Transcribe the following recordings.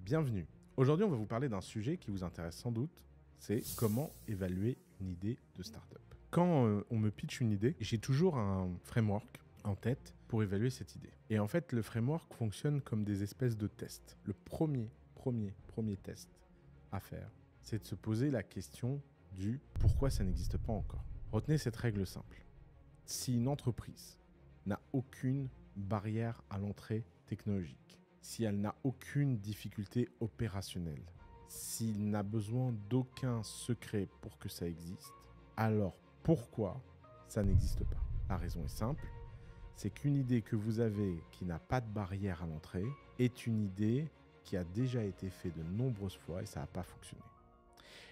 Bienvenue. Aujourd'hui, on va vous parler d'un sujet qui vous intéresse sans doute, c'est comment évaluer une idée de startup. Quand on me pitch une idée, j'ai toujours un framework en tête pour évaluer cette idée. Et en fait, le framework fonctionne comme des espèces de tests. Le premier test à faire, c'est de se poser la question du pourquoi ça n'existe pas encore. Retenez cette règle simple. Si une entreprise n'a aucune barrière à l'entrée technologique, si elle n'a aucune difficulté opérationnelle, s'il n'a besoin d'aucun secret pour que ça existe, alors pourquoi ça n'existe pas? La raison est simple, c'est qu'une idée que vous avez qui n'a pas de barrière à l'entrée est une idée qui a déjà été faite de nombreuses fois et ça n'a pas fonctionné.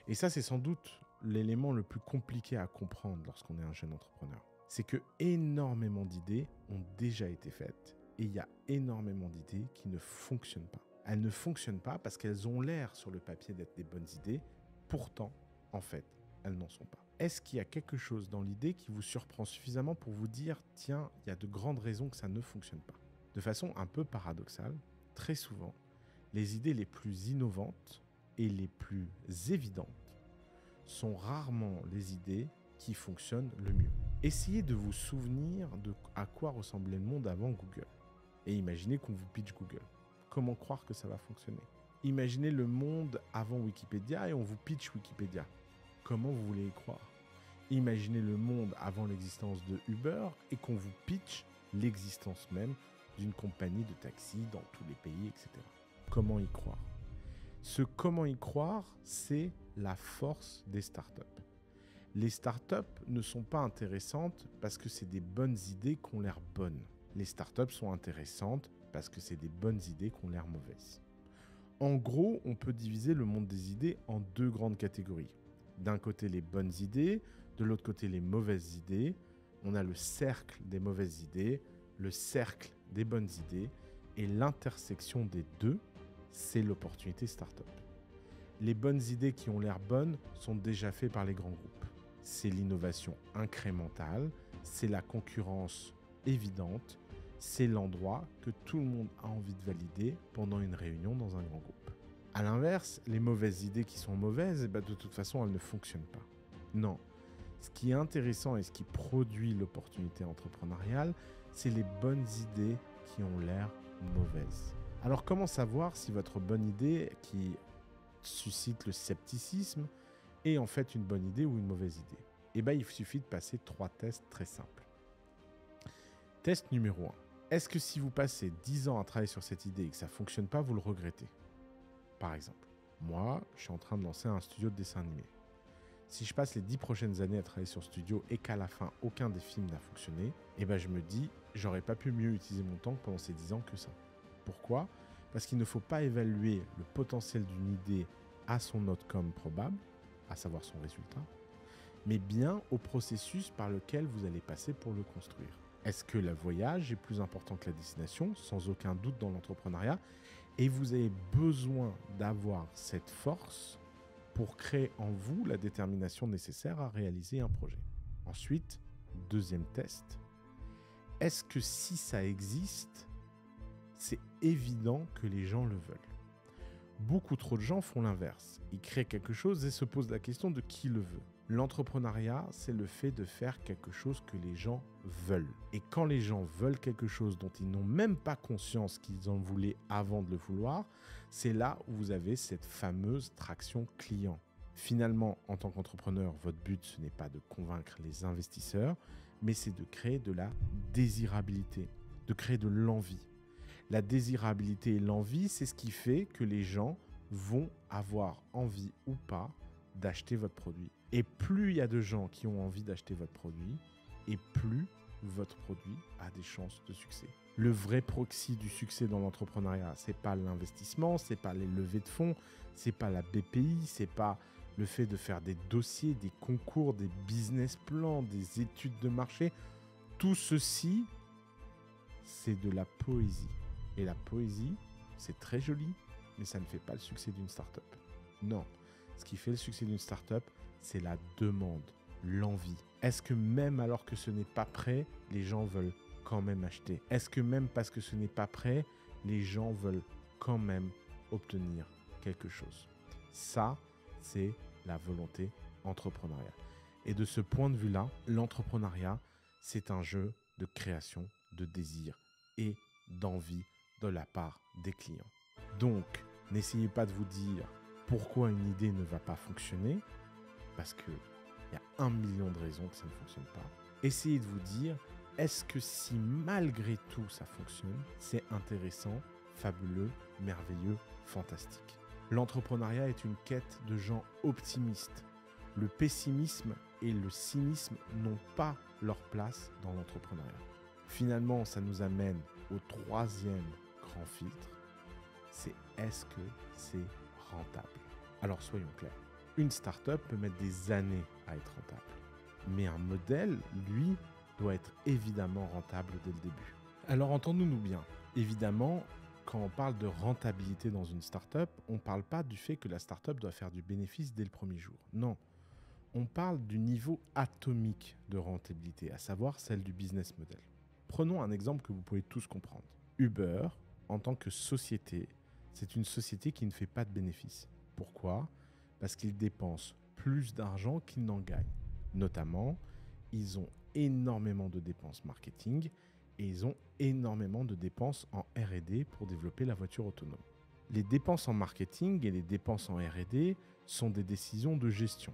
Et ça, c'est sans doute l'élément le plus compliqué à comprendre lorsqu'on est un jeune entrepreneur. C'est que énormément d'idées ont déjà été faites et il y a énormément d'idées qui ne fonctionnent pas. Elles ne fonctionnent pas parce qu'elles ont l'air sur le papier d'être des bonnes idées, pourtant, en fait, elles n'en sont pas. Est-ce qu'il y a quelque chose dans l'idée qui vous surprend suffisamment pour vous dire « Tiens, il y a de grandes raisons que ça ne fonctionne pas ». De façon un peu paradoxale, très souvent, les idées les plus innovantes et les plus évidentes sont rarement les idées qui fonctionnent le mieux. Essayez de vous souvenir de à quoi ressemblait le monde avant Google. Et imaginez qu'on vous pitch Google. Comment croire que ça va fonctionner? Imaginez le monde avant Wikipédia et on vous pitch Wikipédia. Comment vous voulez y croire? Imaginez le monde avant l'existence de Uber et qu'on vous pitch l'existence même d'une compagnie de taxi dans tous les pays, etc. Comment y croire? Ce comment y croire, c'est la force des startups. Les startups ne sont pas intéressantes parce que c'est des bonnes idées qui ont l'air bonnes. Les startups sont intéressantes parce que c'est des bonnes idées qui ont l'air mauvaises. En gros, on peut diviser le monde des idées en deux grandes catégories. D'un côté, les bonnes idées, de l'autre côté, les mauvaises idées. On a le cercle des mauvaises idées, le cercle des bonnes idées, et l'intersection des deux, c'est l'opportunité startup. Les bonnes idées qui ont l'air bonnes sont déjà faites par les grands groupes. C'est l'innovation incrémentale, c'est la concurrence évidente, c'est l'endroit que tout le monde a envie de valider pendant une réunion dans un grand groupe. A l'inverse, les mauvaises idées qui sont mauvaises, de toute façon, elles ne fonctionnent pas. Non. Ce qui est intéressant et ce qui produit l'opportunité entrepreneuriale, c'est les bonnes idées qui ont l'air mauvaises. Alors, comment savoir si votre bonne idée qui suscite le scepticisme est en fait une bonne idée ou une mauvaise idée? Il suffit de passer 3 tests très simples. Test numéro 1. Est-ce que si vous passez 10 ans à travailler sur cette idée et que ça ne fonctionne pas, vous le regrettez? Par exemple, moi, je suis en train de lancer un studio de dessin animé. Si je passe les 10 prochaines années à travailler sur studio et qu'à la fin, aucun des films n'a fonctionné, je me dis, j'aurais pas pu mieux utiliser mon temps pendant ces 10 ans que ça. Pourquoi? Parce qu'il ne faut pas évaluer le potentiel d'une idée à son outcome probable, à savoir son résultat, mais bien au processus par lequel vous allez passer pour le construire. Est-ce que le voyage est plus important que la destination? Sans aucun doute dans l'entrepreneuriat. Et vous avez besoin d'avoir cette force pour créer en vous la détermination nécessaire à réaliser un projet. Ensuite, deuxième test. Est-ce que si ça existe, c'est évident que les gens le veulent? Beaucoup trop de gens font l'inverse. Ils créent quelque chose et se posent la question de qui le veut. L'entrepreneuriat, c'est le fait de faire quelque chose que les gens veulent. Et quand les gens veulent quelque chose dont ils n'ont même pas conscience qu'ils en voulaient avant de le vouloir, c'est là où vous avez cette fameuse traction client. Finalement, en tant qu'entrepreneur, votre but, ce n'est pas de convaincre les investisseurs, mais c'est de créer de la désirabilité, de créer de l'envie. La désirabilité et l'envie, c'est ce qui fait que les gens vont avoir envie ou pas d'acheter votre produit. Et plus il y a de gens qui ont envie d'acheter votre produit, et plus votre produit a des chances de succès. Le vrai proxy du succès dans l'entrepreneuriat, c'est pas l'investissement, c'est pas les levées de fonds, c'est pas la BPI, c'est pas le fait de faire des dossiers, des concours, des business plans, des études de marché. Tout ceci, c'est de la poésie. Et la poésie, c'est très joli, mais ça ne fait pas le succès d'une start-up. Non. Ce qui fait le succès d'une start-up, c'est la demande, l'envie. Est-ce que même alors que ce n'est pas prêt, les gens veulent quand même acheter? Est-ce que même parce que ce n'est pas prêt, les gens veulent quand même obtenir quelque chose. Ça, c'est la volonté entrepreneuriale. Et de ce point de vue-là, l'entrepreneuriat, c'est un jeu de création, de désir et d'envie de la part des clients. Donc, n'essayez pas de vous dire pourquoi une idée ne va pas fonctionner, parce qu'il y a 1 million de raisons que ça ne fonctionne pas. Essayez de vous dire, est-ce que si malgré tout ça fonctionne, c'est intéressant, fabuleux, merveilleux, fantastique. L'entrepreneuriat est une quête de gens optimistes. Le pessimisme et le cynisme n'ont pas leur place dans l'entrepreneuriat. Finalement, ça nous amène au 3e grand filtre, c'est est-ce que c'est rentable? Alors soyons clairs, une start-up peut mettre des années à être rentable, mais un modèle, lui, doit être évidemment rentable dès le début. Alors entendons-nous bien, évidemment, quand on parle de rentabilité dans une start-up, on ne parle pas du fait que la start-up doit faire du bénéfice dès le premier jour. Non, on parle du niveau atomique de rentabilité, à savoir celle du business model. Prenons un exemple que vous pouvez tous comprendre. Uber, en tant que société, c'est une société qui ne fait pas de bénéfices. Pourquoi ? Parce qu'ils dépensent plus d'argent qu'ils n'en gagnent. Notamment, ils ont énormément de dépenses marketing et ils ont énormément de dépenses en R&D pour développer la voiture autonome. Les dépenses en marketing et les dépenses en R&D sont des décisions de gestion.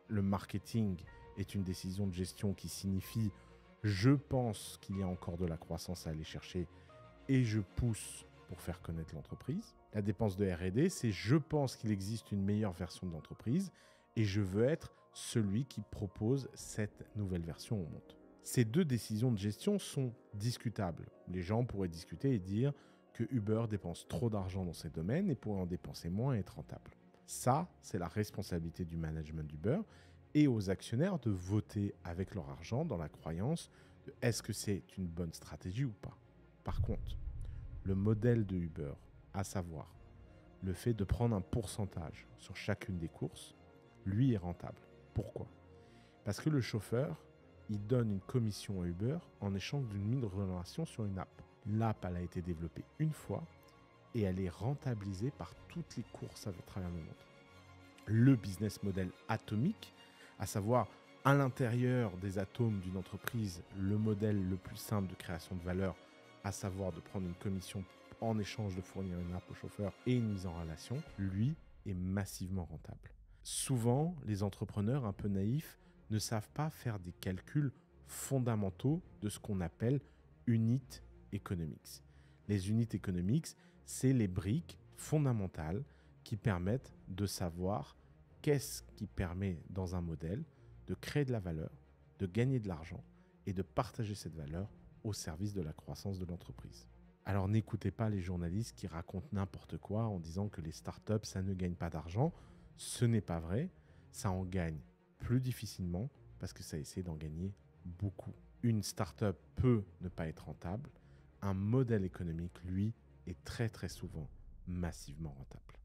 Le marketing est une décision de gestion qui signifie je pense qu'il y a encore de la croissance à aller chercher et je pousse pour faire connaître l'entreprise. La dépense de R&D, c'est je pense qu'il existe une meilleure version de l'entreprise et je veux être celui qui propose cette nouvelle version au monde. Ces deux décisions de gestion sont discutables. Les gens pourraient discuter et dire que Uber dépense trop d'argent dans ces domaines et pourrait en dépenser moins et être rentable. Ça, c'est la responsabilité du management d'Uber et aux actionnaires de voter avec leur argent dans la croyance de est-ce que c'est une bonne stratégie ou pas. Par contre, le modèle de Uber, à savoir le fait de prendre un pourcentage sur chacune des courses, lui est rentable. Pourquoi ? Parce que le chauffeur, il donne une commission à Uber en échange d'une mise de relation sur une app. L'app, elle a été développée une fois et elle est rentabilisée par toutes les courses à travers le monde. Le business model atomique, à savoir à l'intérieur des atomes d'une entreprise, le modèle le plus simple de création de valeur, à savoir de prendre une commission en échange de fournir une app au chauffeur et une mise en relation, lui est massivement rentable. Souvent, les entrepreneurs un peu naïfs ne savent pas faire des calculs fondamentaux de ce qu'on appelle unit economics. Les unit economics, c'est les briques fondamentales qui permettent de savoir qu'est-ce qui permet dans un modèle de créer de la valeur, de gagner de l'argent et de partager cette valeur au service de la croissance de l'entreprise. Alors n'écoutez pas les journalistes qui racontent n'importe quoi en disant que les startups, ça ne gagne pas d'argent. Ce n'est pas vrai, ça en gagne plus difficilement parce que ça essaie d'en gagner beaucoup. Une startup peut ne pas être rentable, un modèle économique, lui, est très très souvent massivement rentable.